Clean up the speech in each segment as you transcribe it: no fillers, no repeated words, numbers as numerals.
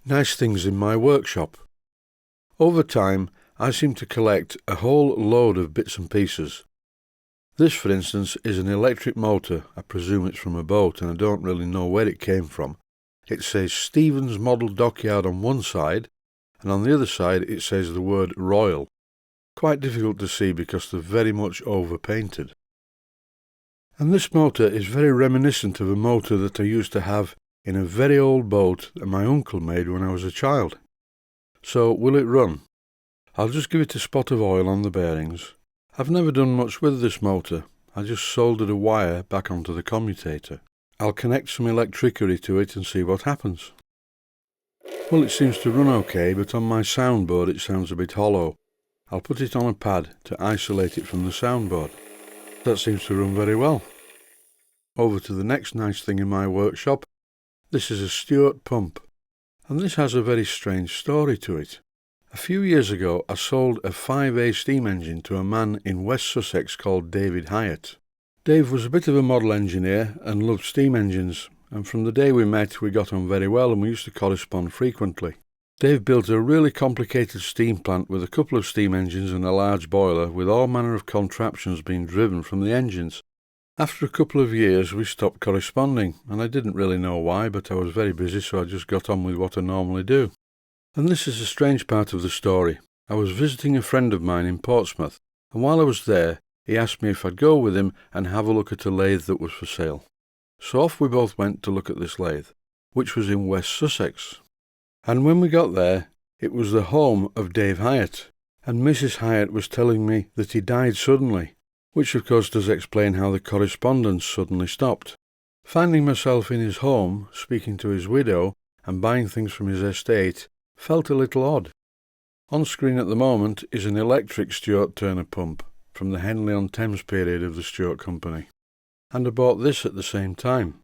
Nice things in my workshop. Over time, I seem to collect a whole load of bits and pieces. This, for instance, is an electric motor. I presume it's from a boat and I don't really know where it came from. It says Stevens Model Dockyard on one side, and on the other side it says the word Royal. Quite difficult to see because they're very much overpainted. And this motor is very reminiscent of a motor that I used to have in a very old boat that my uncle made when I was a child. So, will it run? I'll just give it a spot of oil on the bearings. I've never done much with this motor. I just soldered a wire back onto the commutator. I'll connect some electricity to it and see what happens. Well, it seems to run okay, but on my soundboard it sounds a bit hollow. I'll put it on a pad to isolate it from the soundboard. That seems to run very well. Over to the next nice thing in my workshop. This is a Stuart pump, and this has a very strange story to it. A few years ago I sold a 5A steam engine to a man in West Sussex called David Hyatt. Dave was a bit of a model engineer and loved steam engines, and from the day we met we got on very well and we used to correspond frequently. Dave built a really complicated steam plant with a couple of steam engines and a large boiler with all manner of contraptions being driven from the engines. After a couple of years we stopped corresponding, and I didn't really know why, but I was very busy, so I just got on with what I normally do. And this is a strange part of the story. I was visiting a friend of mine in Portsmouth, and while I was there he asked me if I'd go with him and have a look at a lathe that was for sale. So off we both went to look at this lathe, which was in West Sussex. And when we got there, it was the home of Dave Hyatt, and Mrs. Hyatt was telling me that he died suddenly, which of course does explain how the correspondence suddenly stopped. Finding myself in his home, speaking to his widow, and buying things from his estate, felt a little odd. On screen at the moment is an electric Stuart Turner pump from the Henley-on-Thames period of the Stuart Company, and I bought this at the same time,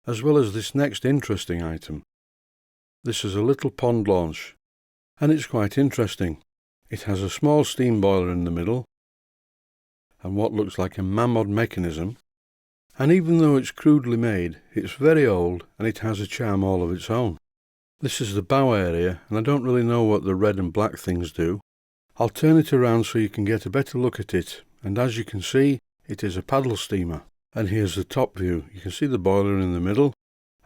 as well as this next interesting item. This is a little pond launch, and it's quite interesting. It has a small steam boiler in the middle, and what looks like a mammoth mechanism, and even though it's crudely made, it's very old and it has a charm all of its own. This is the bow area, and I don't really know what the red and black things do. I'll turn it around so you can get a better look at it, and as you can see, it is a paddle steamer. And here's the top view. You can see the boiler in the middle,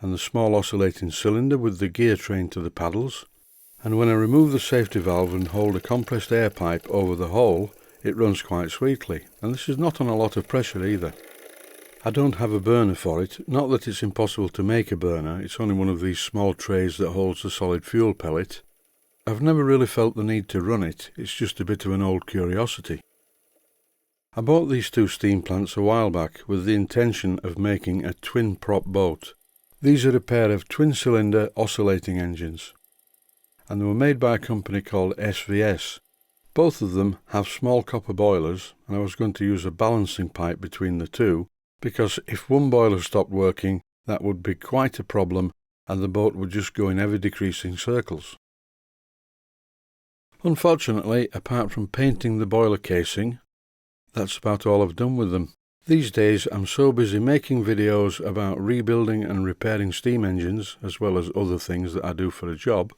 and the small oscillating cylinder with the gear train to the paddles. And when I remove the safety valve and hold a compressed air pipe over the hole, it runs quite sweetly, and this is not on a lot of pressure either. I don't have a burner for it, not that it's impossible to make a burner, it's only one of these small trays that holds the solid fuel pellet. I've never really felt the need to run it, it's just a bit of an old curiosity. I bought these two steam plants a while back with the intention of making a twin prop boat. These are a pair of twin-cylinder oscillating engines, and they were made by a company called SVS. Both of them have small copper boilers, and I was going to use a balancing pipe between the two, because if one boiler stopped working, that would be quite a problem, and the boat would just go in ever-decreasing circles. Unfortunately, apart from painting the boiler casing, that's about all I've done with them. These days I'm so busy making videos about rebuilding and repairing steam engines, as well as other things that I do for a job,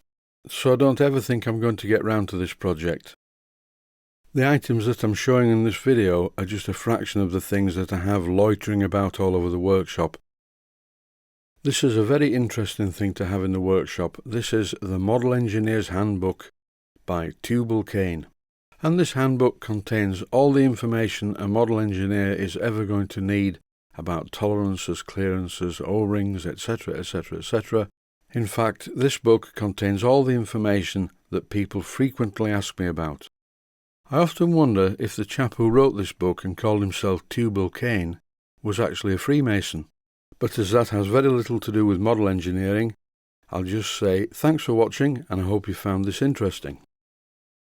so I don't ever think I'm going to get round to this project. The items that I'm showing in this video are just a fraction of the things that I have loitering about all over the workshop. This is a very interesting thing to have in the workshop. This is the Model Engineer's Handbook by Tubal Cain. And this handbook contains all the information a model engineer is ever going to need about tolerances, clearances, O-rings, etc., etc., etc. In fact, this book contains all the information that people frequently ask me about. I often wonder if the chap who wrote this book and called himself Tubal Cain was actually a Freemason. But as that has very little to do with model engineering, I'll just say thanks for watching, and I hope you found this interesting.